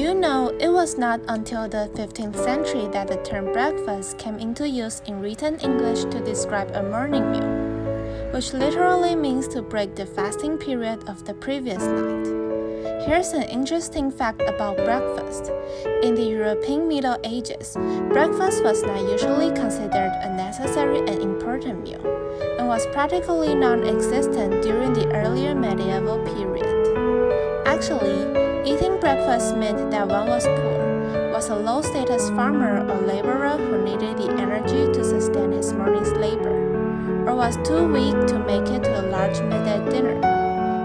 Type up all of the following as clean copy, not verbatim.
you know, it was not until the 15th century that the term breakfast came into use in written English to describe a morning meal, which literally means to break the fasting period of the previous night. Here's an interesting fact about breakfast. In the European Middle Ages, breakfast was not usually considered a necessary and important meal, and was practically non-existent during the earlier medieval period. Actually, eating breakfast meant that one was poor, was a low-status farmer or laborer who needed the energy to sustain his morning's labor, or was too weak to make it to a large midday dinner.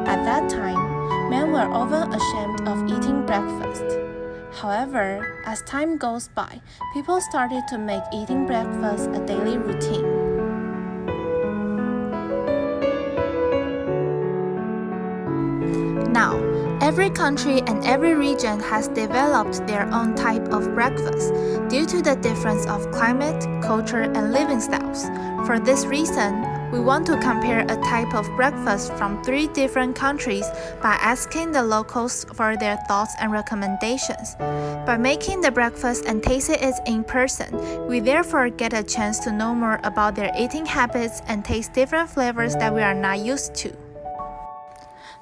At that time, men were often ashamed of eating breakfast. However, as time goes by, people started to make eating breakfast a daily routine. Now, every country and every region has developed their own type of breakfast due to the difference of climate, culture, and living styles. For this reason, we want to compare a type of breakfast from 3 different countries by asking the locals for their thoughts and recommendations. By making the breakfast and tasting it in person, we therefore get a chance to know more about their eating habits and taste different flavors that we are not used to.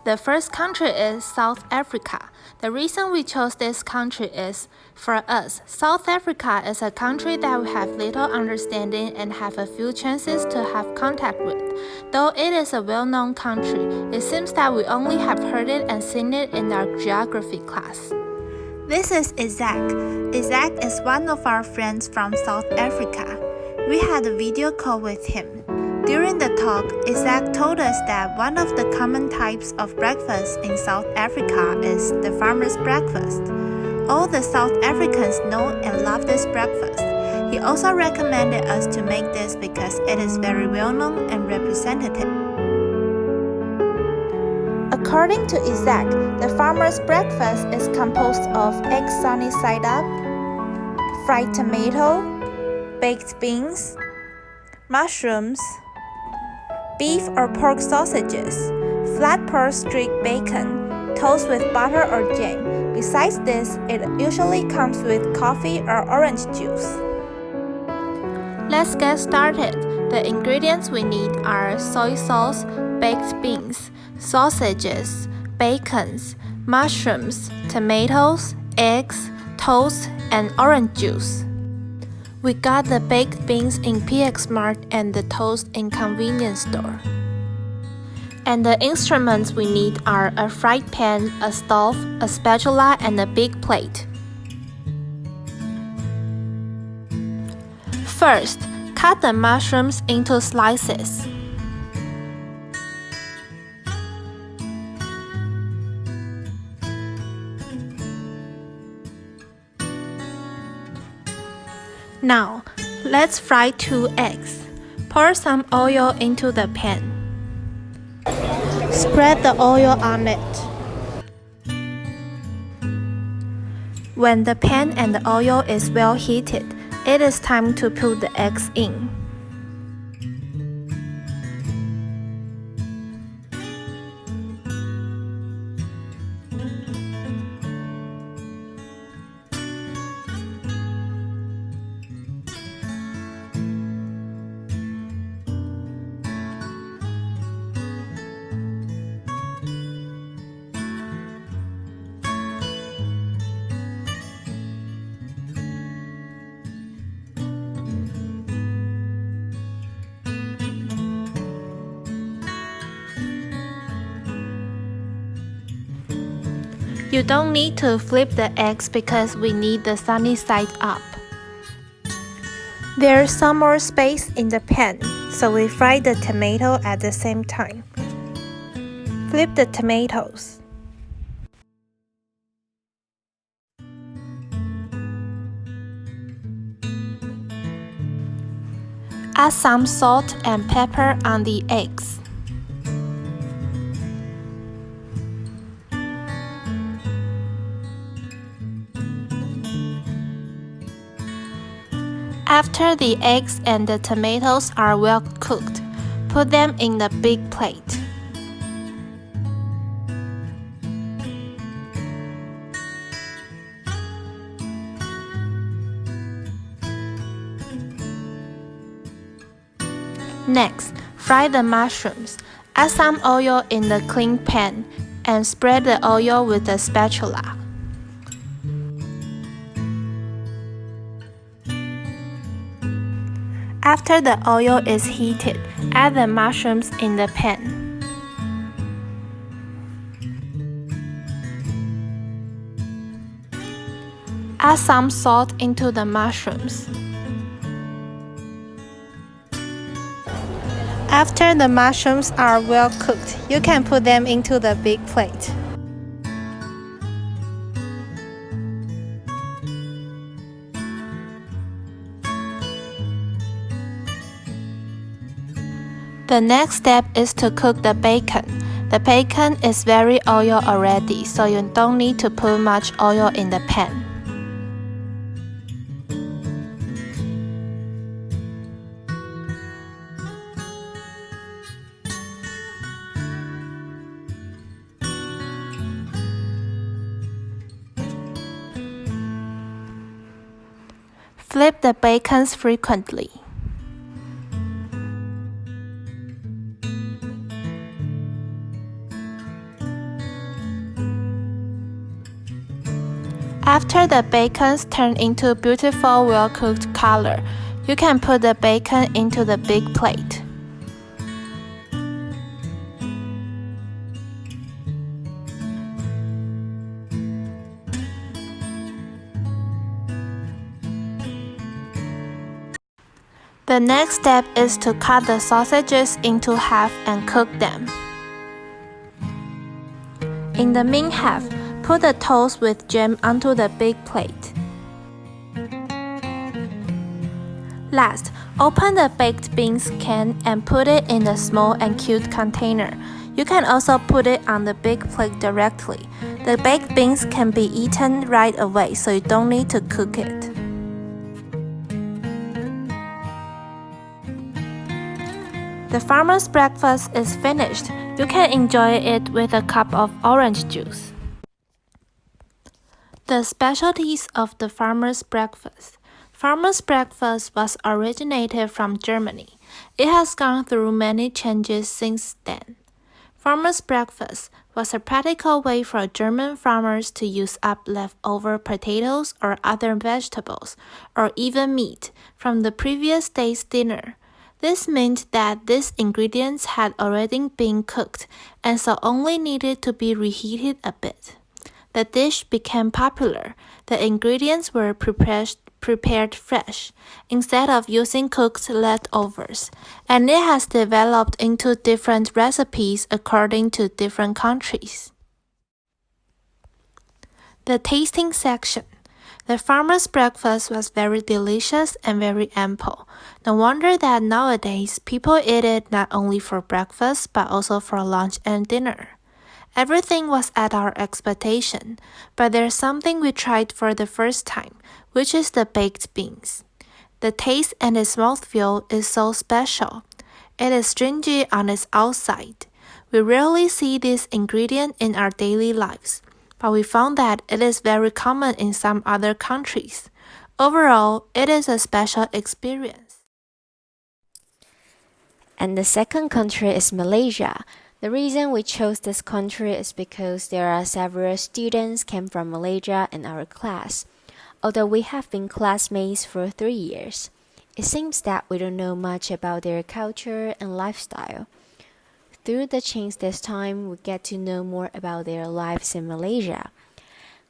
The first country is South Africa. The reason we chose this country is, for us, South Africa is a country that we have little understanding and have a few chances to have contact with. Though it is a well-known country, it seems that we only have heard it and seen it in our geography class. This is Isaac. Isaac is one of our friends from South Africa. We had a video call with him. During the talk, Isaac told us that one of the common types of breakfast in South Africa is the farmer's breakfast. All the South Africans know and love this breakfast. He also recommended us to make this because it is very well-known and representative. According to Isaac, the farmer's breakfast is composed of egg sunny side up, fried tomato, baked beans, mushrooms, beef or pork sausages, flat pork streak bacon, toast with butter or jam. Besides this, it usually comes with coffee or orange juice. Let's get started. The ingredients we need are soy sauce, baked beans, sausages, bacons, mushrooms, tomatoes, eggs, toast, and orange juice. We got the baked beans in PX Mart and the toast in convenience store. And the instruments we need are a fried pan, a stove, a spatula, and a big plate. First, cut the mushrooms into slices. Now, let's fry 2 eggs. Pour some oil into the pan. Spread the oil on it. When the pan and the oil is well heated, it is time to put the eggs in. You don't need to flip the eggs because we need the sunny side up. There's some more space in the pan, so we fry the tomato at the same time. Flip the tomatoes. Add some salt and pepper on the eggs. After the eggs and the tomatoes are well cooked, put them in the big plate. Next, fry the mushrooms. Add some oil in the clean pan and spread the oil with a spatula. After the oil is heated, add the mushrooms in the pan. Add some salt into the mushrooms. After the mushrooms are well cooked, you can put them into the big plate. The next step is to cook the bacon. The bacon is very oily already, so you don't need to put much oil in the pan. Flip the bacons frequently. After the bacons turn into beautiful well-cooked color, you can put the bacon into the big plate. The next step is to cut the sausages into half and cook them. In the main half, put the toast with jam onto the big plate. Last, open the baked beans can and put it in the small and cute container. You can also put it on the big plate directly. The baked beans can be eaten right away, so you don't need to cook it. The farmer's breakfast is finished. You can enjoy it with a cup of orange juice. The specialties of the farmer's breakfast. Farmer's breakfast was originated from Germany. It has gone through many changes since then. Farmer's breakfast was a practical way for German farmers to use up leftover potatoes or other vegetables, or even meat, from the previous day's dinner. This meant that these ingredients had already been cooked and so only needed to be reheated a bit. The dish became popular. The ingredients were prepared fresh, instead of using cooked leftovers, and it has developed into different recipes according to different countries. The tasting section. The farmer's breakfast was very delicious and very ample. No wonder that nowadays people eat it not only for breakfast but also for lunch and dinner. Everything was at our expectation, but there's something we tried for the first time, which is the baked beans. The taste and its mouthfeel is so special. It is stringy on its outside. We rarely see this ingredient in our daily lives, but we found that it is very common in some other countries. Overall, it is a special experience. And the second country is Malaysia. The reason we chose this country is because there are several students came from Malaysia in our class. Although we have been classmates for 3 years, it seems that we don't know much about their culture and lifestyle. Through the change this time, we get to know more about their lives in Malaysia.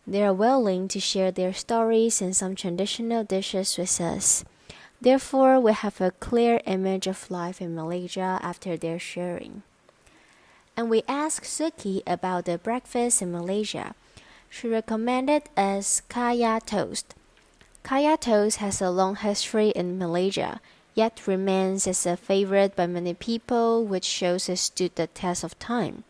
They are willing to share their stories and some traditional dishes with us. Therefore, we have a clear image of life in Malaysia after their sharing. And we asked Suki about the breakfast in Malaysia. She recommended us kaya toast. Kaya toast has a long history in Malaysia, yet remains as a favorite by many people, which shows it stood the test of time.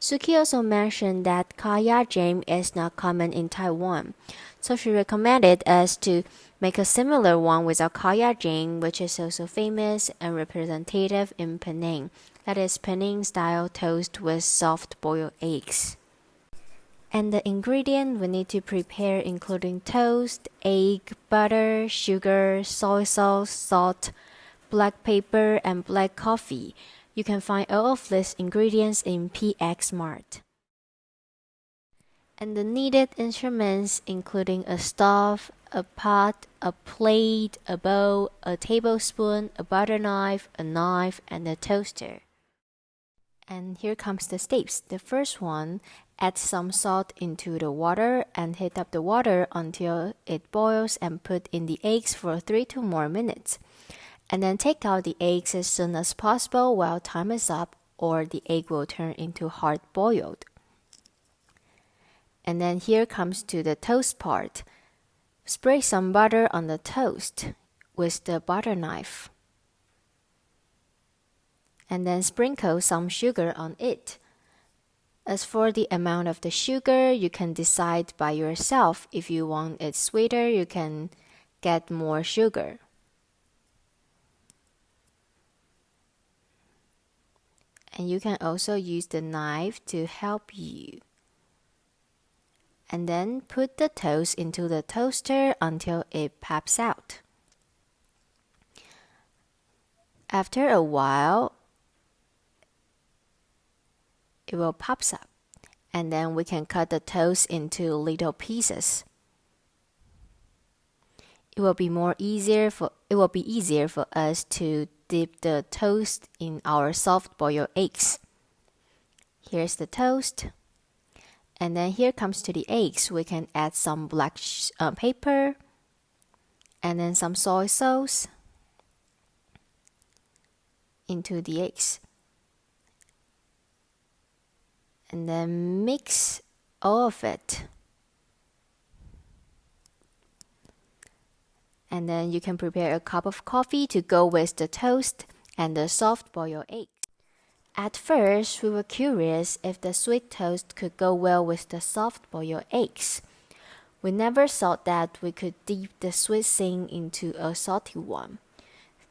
Suki also mentioned that kaya jam is not common in Taiwan, so she recommended us to make a similar one without kaya jam, which is also famous and representative in Penang. That is Penang-style toast with soft boiled eggs. And the ingredient we need to prepare including toast, egg, butter, sugar, soy sauce, salt, black paper, and black coffee. You can find all of these ingredients in PX Mart. And the needed instruments including a stove, a pot, a plate, a bowl, a tablespoon, a butter knife, a knife, and a toaster. And here comes the steps. The first one, add some salt into the water and heat up the water until it boils and put in the eggs for 3 to more minutes. And then take out the eggs as soon as possible while time is up, or the egg will turn into hard boiled. And then here comes to the toast part. Spray some butter on the toast with the butter knife. And then sprinkle some sugar on it. As for the amount of the sugar, you can decide by yourself. If you want it sweeter, you can get more sugar. And you can also use the knife to help you. And then put the toast into the toaster until it pops out. After a while, it will pop up, and then we can cut the toast into little pieces. It will be easier for us to dip the toast in our soft-boiled eggs. Here's the toast. And then here comes to the eggs. We can add some black paper and then some soy sauce into the eggs. And then mix all of it. And then you can prepare a cup of coffee to go with the toast and the soft-boiled egg. At first, we were curious if the sweet toast could go well with the soft-boiled eggs. We never thought that we could dip the sweet thing into a salty one.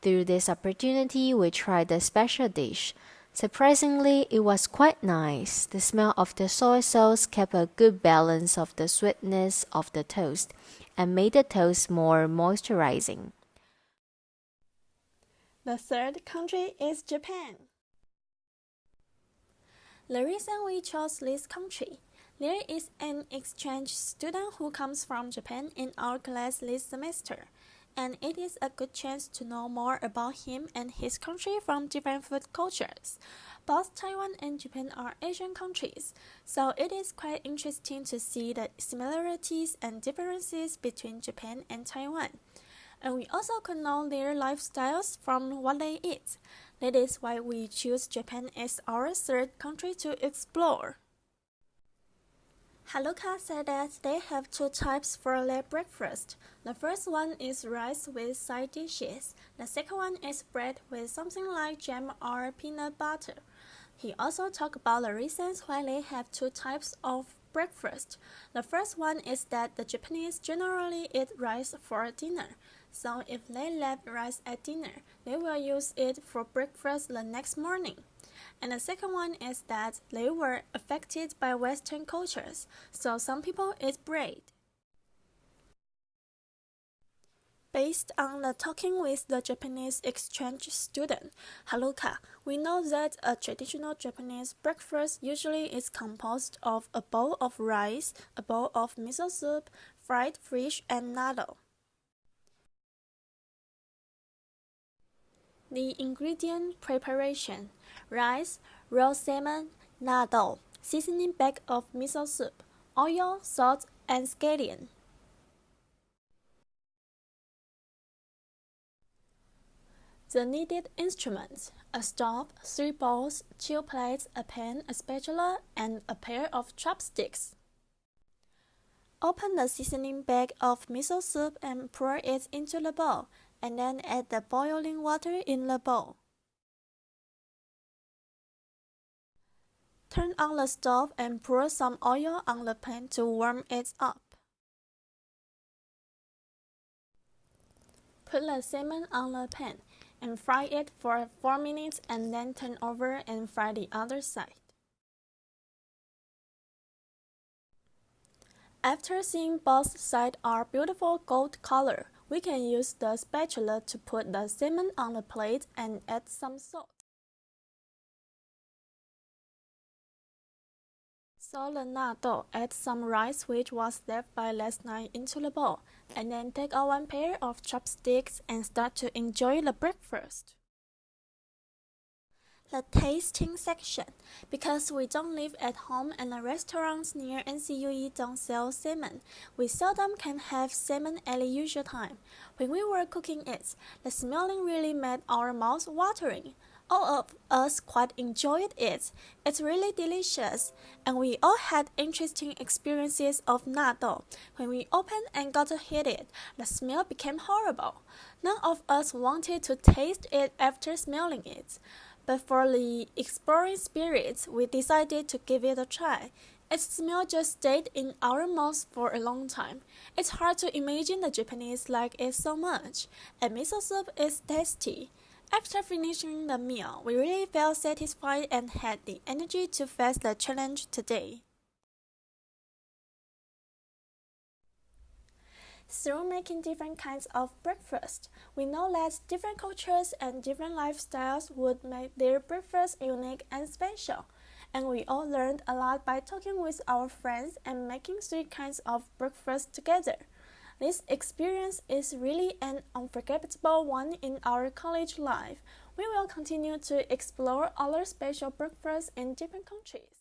Through this opportunity, we tried the special dish. Surprisingly, it was quite nice. The smell of the soy sauce kept a good balance of the sweetness of the toast and made the toast more moisturizing. The third country is Japan. The reason we chose this country, there is an exchange student who comes from Japan in our class this semester, and it is a good chance to know more about him and his country from different food cultures. Both Taiwan and Japan are Asian countries, so it is quite interesting to see the similarities and differences between Japan and Taiwan. And we also could know their lifestyles from what they eat. That is why we choose Japan as our third country to explore. Haruka said that they have 2 types for their breakfast. The first one is rice with side dishes. The second one is bread with something like jam or peanut butter. He also talked about the reasons why they have 2 types of breakfast. The first one is that the Japanese generally eat rice for dinner. So if they left rice at dinner, they will use it for breakfast the next morning. And the second one is that they were affected by Western cultures, so some people eat bread. Based on the talking with the Japanese exchange student, Haruka, we know that a traditional Japanese breakfast usually is composed of a bowl of rice, a bowl of miso soup, fried fish, and natto. The ingredient preparation: rice, raw salmon, natto, seasoning bag of miso soup, oil, salt, and scallion. The needed instruments: a stove, 3 bowls, 2 plates, a pan, a spatula, and a pair of chopsticks. Open the seasoning bag of miso soup and pour it into the bowl, and then add the boiling water in the bowl. Turn on the stove and pour some oil on the pan to warm it up. Put the salmon on the pan and fry it for 4 minutes, and then turn over and fry the other side. After seeing both sides are beautiful gold color, We can use the spatula to put the salmon on the plate and add some salt. So the natto, add some rice which was left by last night into the bowl, and then take out one pair of chopsticks and start to enjoy the breakfast. The tasting section. Because we don't live at home and the restaurants near NCUE don't sell salmon, we seldom can have salmon at the usual time. When we were cooking it, the smelling really made our mouths watering. All of us quite enjoyed it. It's really delicious, and we all had interesting experiences of natto. When we opened and got to hit it, the smell became horrible. None of us wanted to taste it after smelling it. But for the exploring spirits, we decided to give it a try. Its smell just stayed in our mouths for a long time. It's hard to imagine the Japanese like it so much, and miso soup is tasty. After finishing the meal, we really felt satisfied and had the energy to face the challenge today. Through making different kinds of breakfast, we know that different cultures and different lifestyles would make their breakfast unique and special. And we all learned a lot by talking with our friends and making three kinds of breakfast together. This experience is really an unforgettable one in our college life. We will continue to explore other special breakfasts in different countries.